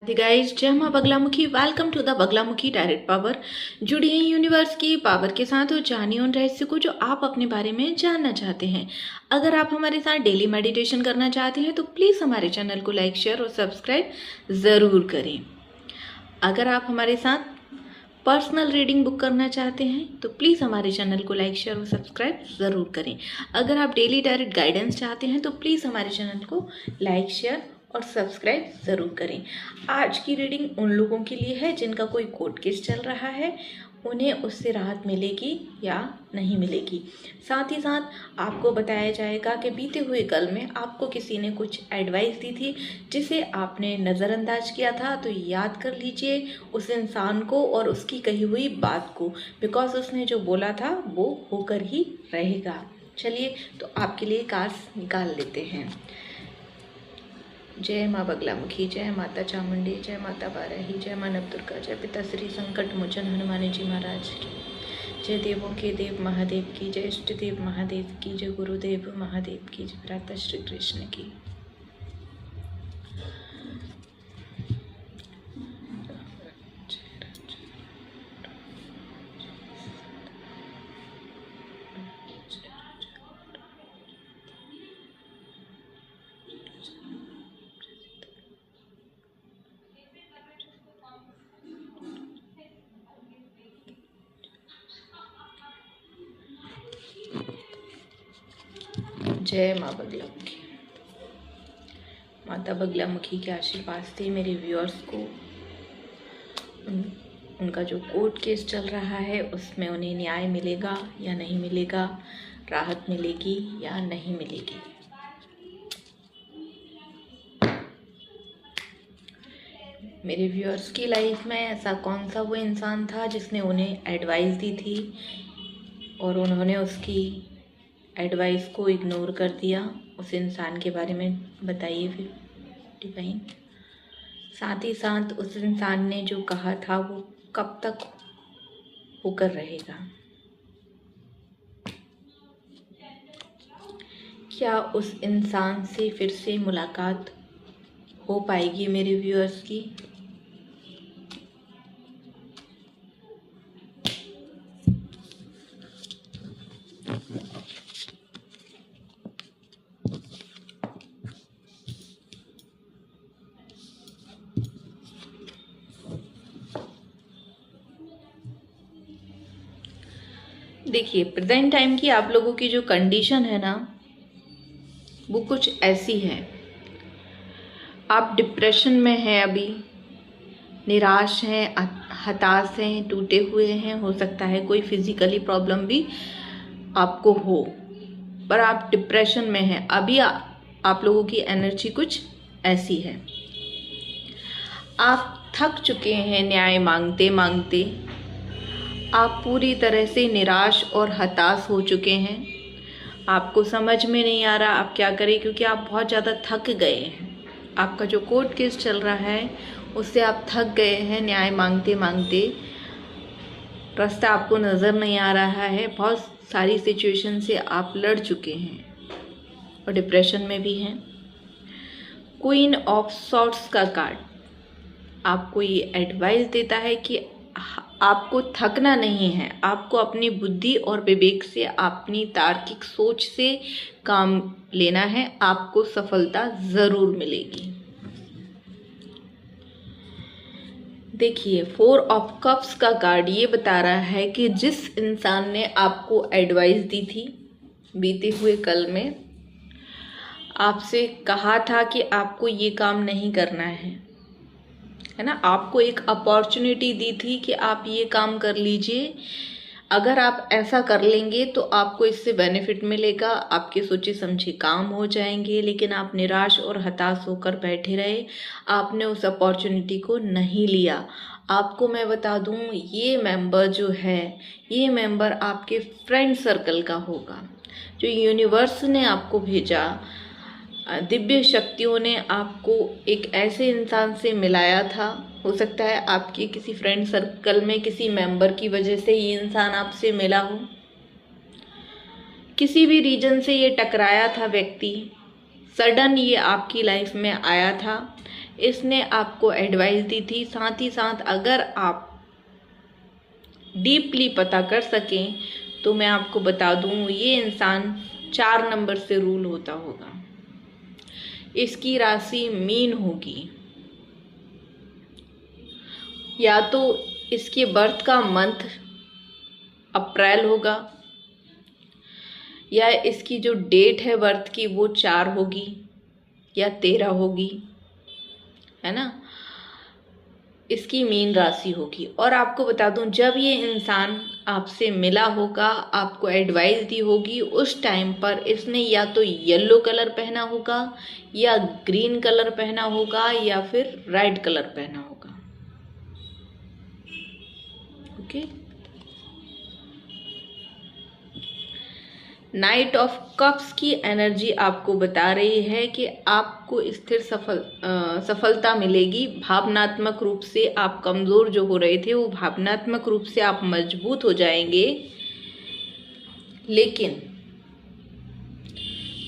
Guys, जय मां Baglamukhi. Welcome to the Baglamukhi direct power. जुड़िए यूनिवर्स की पावर के साथ और जानिए उन रहस्य को जो आप अपने बारे में जानना चाहते हैं। अगर आप हमारे साथ डेली मेडिटेशन करना चाहते हैं तो प्लीज़ हमारे चैनल को लाइक, शेयर और सब्सक्राइब ज़रूर करें। अगर आप हमारे साथ पर्सनल रीडिंग बुक करना चाहते हैं तो प्लीज़ हमारे चैनल को लाइक, शेयर और सब्सक्राइब ज़रूर करें। अगर आप डेली डायरेक्ट गाइडेंस चाहते हैं तो प्लीज़ हमारे चैनल को लाइक, शेयर और सब्सक्राइब ज़रूर करें। आज की रीडिंग उन लोगों के लिए है जिनका कोई कोर्ट केस चल रहा है, उन्हें उससे राहत मिलेगी या नहीं मिलेगी। साथ ही साथ आपको बताया जाएगा कि बीते हुए कल में आपको किसी ने कुछ एडवाइस दी थी जिसे आपने नज़रअंदाज किया था, तो याद कर लीजिए उस इंसान को और उसकी कही हुई बात को, बिकॉज उसने जो बोला था वो होकर ही रहेगा। चलिए तो आपके लिए कार्ड्स निकाल लेते हैं। जय माँ बगलामुखी, जय माता चामुंडी, जय माता बाराही, जय माँ नवदुर्गा, जय पिता श्री संकट मोचन हनुमान जी महाराज की जय। देवों के देव महादेव की जय, इष्ट देव महादेव की जय, गुरुदेव महादेव की जय, भ्राता श्री कृष्ण की। जय माँ बगलामुखी। माता बगलामुखी के आशीर्वाद से मेरे व्यूअर्स को उनका जो कोर्ट केस चल रहा है उसमें उन्हें न्याय मिलेगा या नहीं मिलेगा, राहत मिलेगी या नहीं मिलेगी। मेरे व्यूअर्स की लाइफ में ऐसा कौन सा वो इंसान था जिसने उन्हें एडवाइस दी थी और उन्होंने उसकी एडवाइस को इग्नोर कर दिया। उस इंसान के बारे में बताइए फिर डिवाइन। साथ ही साथ उस इंसान ने जो कहा था वो कब तक होकर रहेगा। क्या उस इंसान से फिर से मुलाकात हो पाएगी मेरे व्यूअर्स की। देखिए, प्रेजेंट टाइम की आप लोगों की जो कंडीशन है ना वो कुछ ऐसी है। आप डिप्रेशन में हैं, अभी निराश हैं, हताश हैं, टूटे हुए हैं। हो सकता है कोई फिजिकली प्रॉब्लम भी आपको हो, पर आप डिप्रेशन में हैं अभी। आप लोगों की एनर्जी कुछ ऐसी है। आप थक चुके हैं न्याय मांगते मांगते। आप पूरी तरह से निराश और हताश हो चुके हैं। आपको समझ में नहीं आ रहा आप क्या करें, क्योंकि आप बहुत ज़्यादा थक गए हैं। आपका जो कोर्ट केस चल रहा है उससे आप थक गए हैं न्याय मांगते मांगते। रास्ता आपको नज़र नहीं आ रहा है। बहुत सारी सिचुएशन से आप लड़ चुके हैं और डिप्रेशन में भी हैं। क्वीन ऑफ सॉर्ड्स का कार्ड आपको ये एडवाइस देता है कि आपको थकना नहीं है। आपको अपनी बुद्धि और विवेक से, अपनी तार्किक सोच से काम लेना है। आपको सफलता ज़रूर मिलेगी। देखिए, 4 ऑफ कप्स का कार्ड ये बता रहा है कि जिस इंसान ने आपको एडवाइस दी थी बीते हुए कल में, आपसे कहा था कि आपको ये काम नहीं करना है ना, आपको एक अपॉर्चुनिटी दी थी कि आप ये काम कर लीजिए। अगर आप ऐसा कर लेंगे तो आपको इससे बेनिफिट मिलेगा, आपके सोचे समझे काम हो जाएंगे। लेकिन आप निराश और हताश होकर बैठे रहे। आपने उस अपॉर्चुनिटी को नहीं लिया। आपको मैं बता दूं, ये मेंबर जो है, ये मेंबर आपके फ्रेंड सर्कल का होगा। जो यूनिवर्स ने आपको भेजा, दिव्य शक्तियों ने आपको एक ऐसे इंसान से मिलाया था। हो सकता है आपके किसी फ्रेंड सर्कल में किसी मेंबर की वजह से ये इंसान आपसे मिला हो। किसी भी रीजन से ये टकराया था व्यक्ति, सडन ये आपकी लाइफ में आया था। इसने आपको एडवाइस दी थी। साथ ही साथ अगर आप डीपली पता कर सकें तो मैं आपको बता दूं, ये इंसान 4 नंबर से रूल होता होगा। इसकी राशि मीन होगी, या तो इसके बर्थ का मंथ अप्रैल होगा, या इसकी जो डेट है बर्थ की वो 4 होगी या 13 होगी, है ना। इसकी मीन राशि होगी। और आपको बता दूं, जब ये इंसान आपसे मिला होगा, आपको एडवाइस दी होगी, उस टाइम पर इसने या तो येलो कलर पहना होगा, या ग्रीन कलर पहना होगा, या फिर रेड कलर पहना होगा। ओके। नाइट ऑफ कप्स की एनर्जी आपको बता रही है कि आपको स्थिर सफलता मिलेगी। भावनात्मक रूप से आप कमज़ोर जो हो रहे थे, वो भावनात्मक रूप से आप मजबूत हो जाएंगे। लेकिन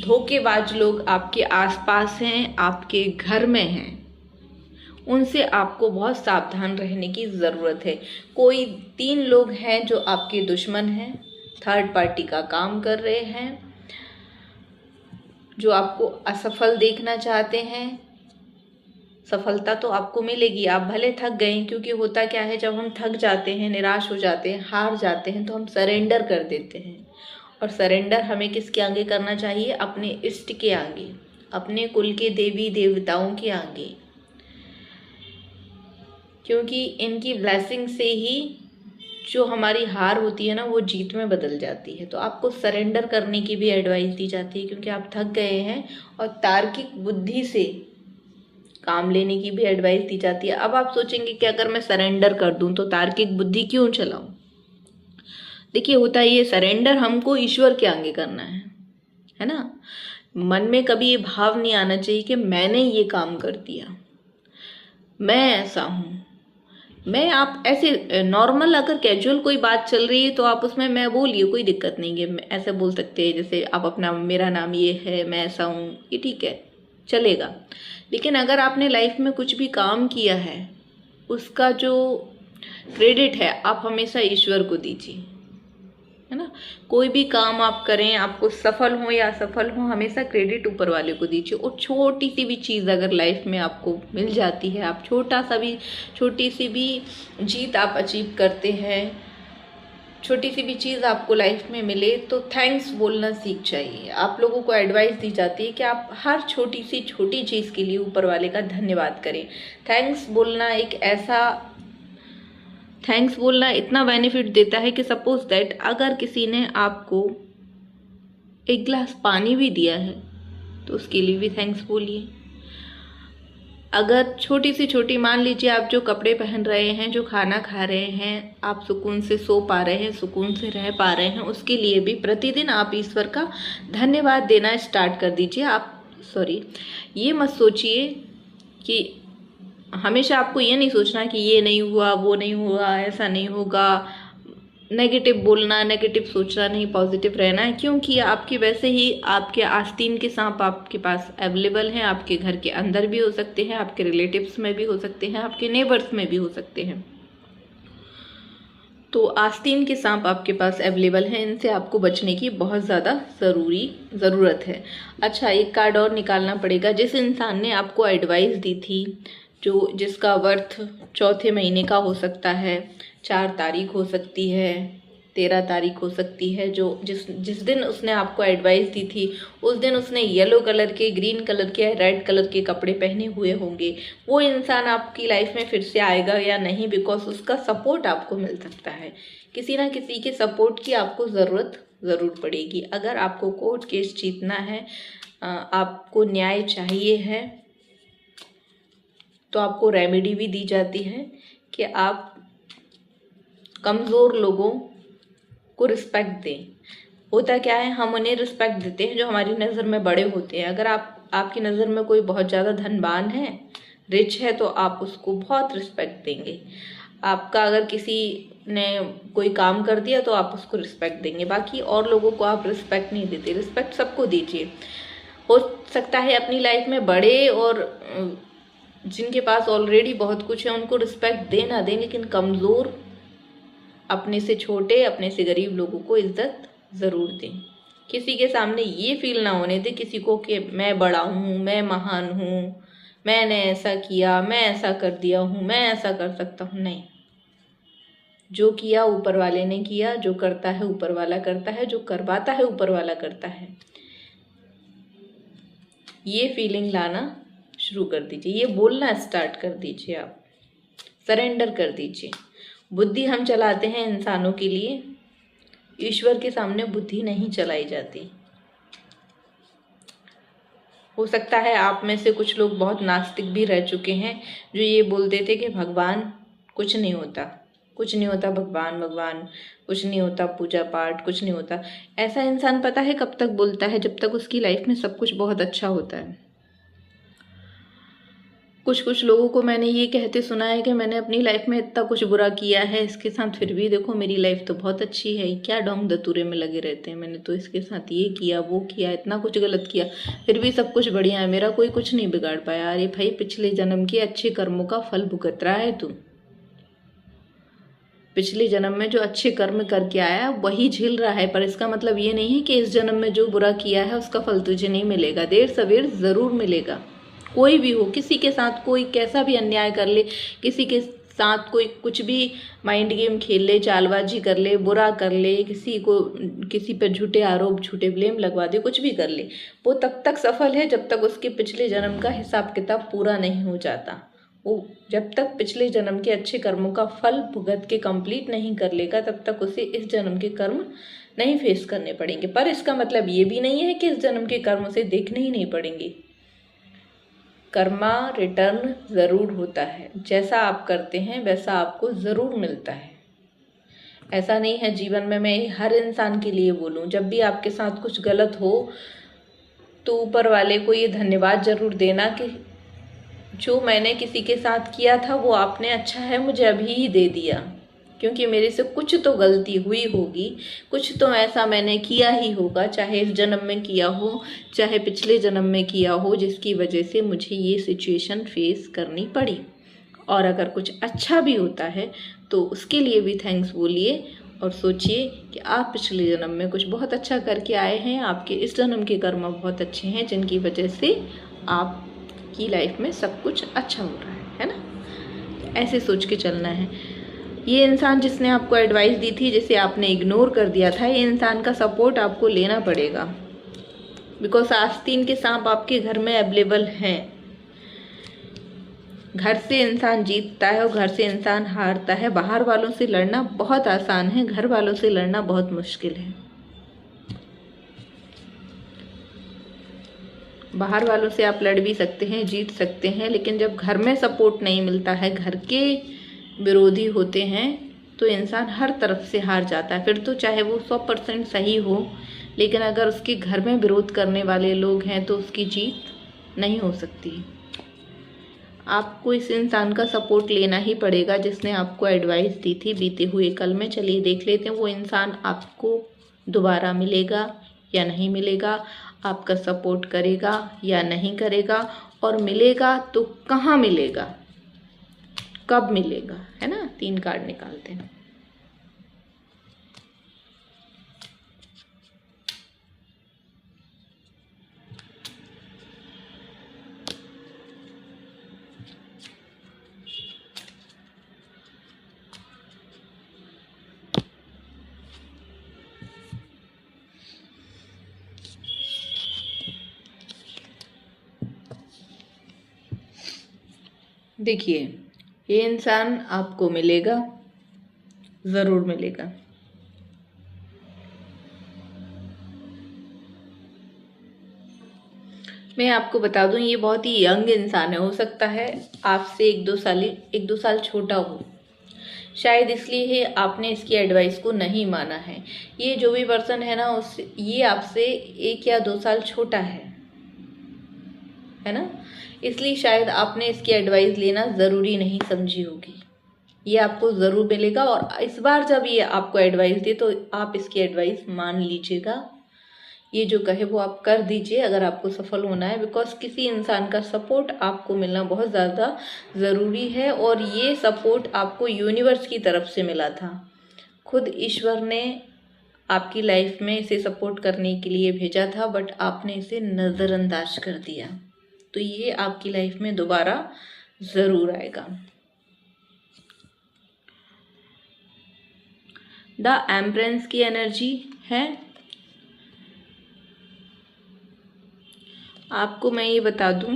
धोखेबाज लोग आपके आसपास हैं, आपके घर में हैं, उनसे आपको बहुत सावधान रहने की ज़रूरत है। कोई 3 लोग हैं जो आपके दुश्मन हैं, थर्ड पार्टी का काम कर रहे हैं, जो आपको असफल देखना चाहते हैं। सफलता तो आपको मिलेगी, आप भले थक गए, क्योंकि होता क्या है, जब हम थक जाते हैं, निराश हो जाते हैं, हार जाते हैं, तो हम सरेंडर कर देते हैं। और सरेंडर हमें किसके आगे करना चाहिए? अपने इष्ट के आगे, अपने कुल के देवी देवताओं के आगे, क्योंकि इनकी ब्लेसिंग से ही जो हमारी हार होती है ना, वो जीत में बदल जाती है। तो आपको सरेंडर करने की भी एडवाइस दी जाती है, क्योंकि आप थक गए हैं। और तार्किक बुद्धि से काम लेने की भी एडवाइस दी जाती है। अब आप सोचेंगे कि अगर मैं सरेंडर कर दूं तो तार्किक बुद्धि क्यों चलाऊं? देखिए, होता ये सरेंडर हमको ईश्वर के आगे करना है ना। मन में कभी ये भाव नहीं आना चाहिए कि मैंने ये काम कर दिया, मैं ऐसा हूं। आप ऐसे नॉर्मल अगर कैजुअल कोई बात चल रही है तो आप उसमें मैं बोलिए, कोई दिक्कत नहीं है। ऐसे बोल सकते हैं, जैसे आप अपना, मेरा नाम ये है, मैं ऐसा हूँ, ये ठीक है, चलेगा। लेकिन अगर आपने लाइफ में कुछ भी काम किया है, उसका जो क्रेडिट है आप हमेशा ईश्वर को दीजिए, है ना। कोई भी काम आप करें, आपको सफल हो या असफल हो, हमेशा क्रेडिट ऊपर वाले को दीजिए। और छोटी सी भी चीज़ अगर लाइफ में आपको मिल जाती है, आप छोटी सी भी जीत आप अचीव करते हैं, छोटी सी भी चीज़ आपको लाइफ में मिले, तो थैंक्स बोलना सीख जाइए। आप लोगों को एडवाइस दी जाती है कि आप हर छोटी चीज़ के लिए ऊपर वाले का धन्यवाद करें। थैंक्स बोलना इतना बेनिफिट देता है कि सपोज दैट अगर किसी ने आपको 1 गिलास पानी भी दिया है तो उसके लिए भी थैंक्स बोलिए। अगर छोटी, मान लीजिए आप जो कपड़े पहन रहे हैं, जो खाना खा रहे हैं, आप सुकून से सो पा रहे हैं, सुकून से रह पा रहे हैं, उसके लिए भी प्रतिदिन आप ईश्वर का धन्यवाद देना स्टार्ट कर दीजिए। ये मत सोचिए कि हमेशा आपको ये नहीं सोचना कि ये नहीं हुआ, वो नहीं हुआ, ऐसा नहीं होगा। नेगेटिव बोलना, नेगेटिव सोचना नहीं, पॉजिटिव रहना है। क्योंकि आपके वैसे ही आपके आस्तीन के सांप आपके पास अवेलेबल हैं। आपके घर के अंदर भी हो सकते हैं, आपके रिलेटिव्स में भी हो सकते हैं, आपके नेबर्स में भी हो सकते हैं। तो आस्तीन के सांप आपके पास अवेलेबल हैं, इनसे आपको बचने की बहुत ज़्यादा ज़रूरत है। अच्छा, एक कार्ड और निकालना पड़ेगा। जिस इंसान ने आपको एडवाइस दी थी, जिसका वर्थ 4थे महीने का हो सकता है, 4 तारीख हो सकती है, 13 तारीख हो सकती है, जिस दिन उसने आपको एडवाइस दी थी, उस दिन उसने येलो कलर के, ग्रीन कलर के, रेड कलर के कपड़े पहने हुए होंगे। वो इंसान आपकी लाइफ में फिर से आएगा या नहीं, बिकॉज उसका सपोर्ट आपको मिल सकता है। किसी ना किसी के सपोर्ट की आपको ज़रूरत ज़रूर पड़ेगी। अगर आपको कोर्ट केस जीतना है, आपको न्याय चाहिए है, तो आपको रेमेडी भी दी जाती है कि आप कमज़ोर लोगों को रिस्पेक्ट दें। होता क्या है, हम उन्हें रिस्पेक्ट देते हैं जो हमारी नज़र में बड़े होते हैं। अगर आपकी नज़र में कोई बहुत ज़्यादा धनवान है, रिच है, तो आप उसको बहुत रिस्पेक्ट देंगे। आपका अगर किसी ने कोई काम कर दिया तो आप उसको रिस्पेक्ट देंगे। बाकी और लोगों को आप रिस्पेक्ट नहीं देते। रिस्पेक्ट सबको दीजिए। हो सकता है अपनी लाइफ में बड़े और जिनके पास ऑलरेडी बहुत कुछ है उनको रिस्पेक्ट दें ना दें, लेकिन कमज़ोर, अपने से छोटे, अपने से गरीब लोगों को इज्जत ज़रूर दें। किसी के सामने ये फील ना होने दें किसी को कि मैं बड़ा हूँ, मैं महान हूँ, मैंने ऐसा किया, मैं ऐसा कर दिया हूँ, मैं ऐसा कर सकता हूँ। नहीं, जो किया ऊपर वाले ने किया, जो करता है ऊपर वाला करता है, जो करवाता है ऊपर वाला करता है। ये फीलिंग लाना शुरू कर दीजिए, ये बोलना स्टार्ट कर दीजिए, आप सरेंडर कर दीजिए। बुद्धि हम चलाते हैं इंसानों के लिए, ईश्वर के सामने बुद्धि नहीं चलाई जाती। हो सकता है आप में से कुछ लोग बहुत नास्तिक भी रह चुके हैं, जो ये बोलते थे कि भगवान कुछ नहीं होता, कुछ नहीं होता, भगवान भगवान कुछ नहीं होता, पूजा पाठ कुछ नहीं होता। ऐसा इंसान पता है कब तक बोलता है? जब तक उसकी लाइफ में सब कुछ बहुत अच्छा होता है। कुछ कुछ लोगों को मैंने ये कहते सुना है कि मैंने अपनी लाइफ में इतना कुछ बुरा किया है इसके साथ, फिर भी देखो मेरी लाइफ तो बहुत अच्छी है। क्या डोंग दतूरे में लगे रहते हैं, मैंने तो इसके साथ ये किया, वो किया, इतना कुछ गलत किया, फिर भी सब कुछ बढ़िया है, मेरा कोई कुछ नहीं बिगाड़ पाया। अरे भाई, पिछले जन्म के अच्छे कर्मों का फल भुगत रहा है तू। पिछले जन्म में जो अच्छे कर्म करके आया वही झेल रहा है, पर इसका मतलब ये नहीं है कि इस जन्म में जो बुरा किया है उसका फल तुझे नहीं मिलेगा। देर सवेर ज़रूर मिलेगा। कोई भी हो, किसी के साथ कोई कैसा भी अन्याय कर ले, किसी के साथ कोई कुछ भी माइंड गेम खेल ले, चालबाजी कर ले, बुरा कर ले, किसी पर झूठे आरोप, झूठे ब्लेम लगवा दे, कुछ भी कर ले, वो तब तक सफल है जब तक उसके पिछले जन्म का हिसाब किताब पूरा नहीं हो जाता। वो जब तक पिछले जन्म के अच्छे कर्मों का फल भुगत के कंप्लीट नहीं कर लेगा, तब तक उसे इस जन्म के कर्म नहीं फेस करने पड़ेंगे। पर इसका मतलब ये भी नहीं है कि इस जन्म के कर्म उसे देखने ही नहीं पड़ेंगे। कर्मा रिटर्न ज़रूर होता है, जैसा आप करते हैं वैसा आपको ज़रूर मिलता है। ऐसा नहीं है जीवन में, मैं हर इंसान के लिए बोलूं, जब भी आपके साथ कुछ गलत हो तो ऊपर वाले को ये धन्यवाद ज़रूर देना कि जो मैंने किसी के साथ किया था वो आपने अच्छा है मुझे अभी ही दे दिया, क्योंकि मेरे से कुछ तो गलती हुई होगी, कुछ तो ऐसा मैंने किया ही होगा, चाहे इस जन्म में किया हो चाहे पिछले जन्म में किया हो, जिसकी वजह से मुझे ये सिचुएशन फेस करनी पड़ी। और अगर कुछ अच्छा भी होता है तो उसके लिए भी थैंक्स बोलिए और सोचिए कि आप पिछले जन्म में कुछ बहुत अच्छा करके आए हैं, आपके इस जन्म के कर्म बहुत अच्छे हैं, जिनकी वजह से आपकी लाइफ में सब कुछ अच्छा हो रहा है ना। ऐसे सोच के चलना है। ये इंसान जिसने आपको एडवाइस दी थी, जिसे आपने इग्नोर कर दिया था, ये इंसान का सपोर्ट आपको लेना पड़ेगा, बिकॉज आस्तीन के सांप आपके घर में अवेलेबल हैं। घर से इंसान जीतता है और घर से इंसान हारता है। बाहर वालों से लड़ना बहुत आसान है, घर वालों से लड़ना बहुत मुश्किल है। बाहर वालों से आप लड़ भी सकते हैं, जीत सकते हैं, लेकिन जब घर में सपोर्ट नहीं मिलता है, घर के विरोधी होते हैं, तो इंसान हर तरफ से हार जाता है। फिर तो चाहे वो 100% सही हो, लेकिन अगर उसके घर में विरोध करने वाले लोग हैं तो उसकी जीत नहीं हो सकती। आपको इस इंसान का सपोर्ट लेना ही पड़ेगा जिसने आपको एडवाइस दी थी बीते हुए कल में। चलिए देख लेते हैं वो इंसान आपको दोबारा मिलेगा या नहीं मिलेगा, आपका सपोर्ट करेगा या नहीं करेगा, और मिलेगा तो कहाँ मिलेगा, कब मिलेगा, है ना। 3 कार्ड निकालते हैं। देखिए, ये इंसान आपको मिलेगा, ज़रूर मिलेगा। मैं आपको बता दूं, ये बहुत ही यंग इंसान है। हो सकता है आपसे 1-2 साल छोटा हो, शायद इसलिए ही आपने इसकी एडवाइस को नहीं माना है। ये जो भी पर्सन है ना, ये आपसे 1 या 2 साल छोटा है ना, इसलिए शायद आपने इसकी एडवाइस लेना ज़रूरी नहीं समझी होगी। ये आपको ज़रूर मिलेगा, और इस बार जब ये आपको एडवाइस दे तो आप इसकी एडवाइस मान लीजिएगा। ये जो कहे वो आप कर दीजिए अगर आपको सफल होना है, बिकॉज किसी इंसान का सपोर्ट आपको मिलना बहुत ज़्यादा ज़रूरी है और ये सपोर्ट आपको यूनिवर्स की तरफ से मिला था। खुद ईश्वर ने आपकी लाइफ में इसे सपोर्ट करने के लिए भेजा था, बट आपने इसे नज़रअंदाज कर दिया। तो ये आपकी लाइफ में दोबारा ज़रूर आएगा। द एम्प्रेंस की एनर्जी है। आपको मैं ये बता दूं,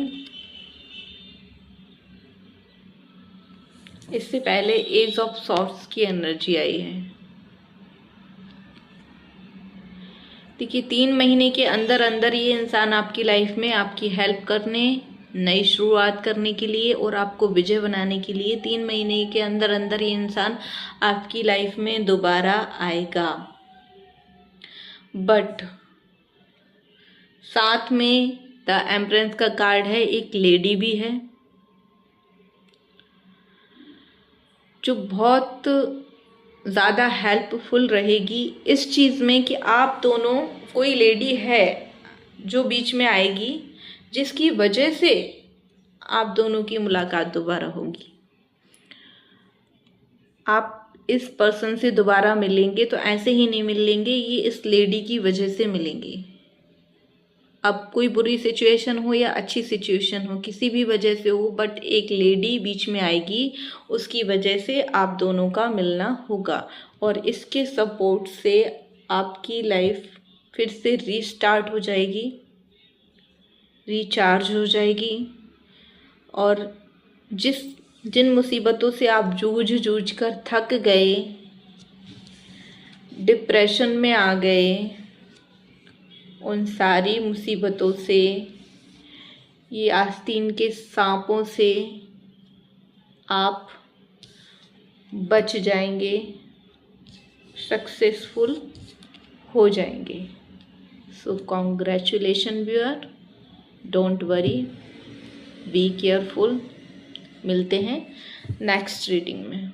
इससे पहले एज ऑफ सॉर्ट्स की एनर्जी आई है। देखिए 3 महीने के अंदर अंदर ये इंसान आपकी लाइफ में आपकी हेल्प करने, नई शुरुआत करने के लिए और आपको विजय बनाने के लिए 3 महीने के अंदर अंदर ये इंसान आपकी लाइफ में दोबारा आएगा। बट साथ में द एम्प्रेस का कार्ड है, एक लेडी भी है जो बहुत ज़्यादा हेल्पफुल रहेगी इस चीज़ में कि आप दोनों, कोई लेडी है जो बीच में आएगी जिसकी वजह से आप दोनों की मुलाकात दोबारा होगी। आप इस पर्सन से दोबारा मिलेंगे तो ऐसे ही नहीं मिलेंगे, ये इस लेडी की वजह से मिलेंगे। अब कोई बुरी सिचुएशन हो या अच्छी सिचुएशन हो, किसी भी वजह से हो, बट एक लेडी बीच में आएगी, उसकी वजह से आप दोनों का मिलना होगा और इसके सपोर्ट से आपकी लाइफ फिर से रीस्टार्ट हो जाएगी, रिचार्ज हो जाएगी और जिन मुसीबतों से आप जूझ कर थक गए, डिप्रेशन में आ गए, उन सारी मुसीबतों से, ये आस्तीन के सांपों से आप बच जाएंगे, सक्सेसफुल हो जाएंगे। So congratulation viewer, don't worry, be careful. मिलते हैं नेक्स्ट रीडिंग में।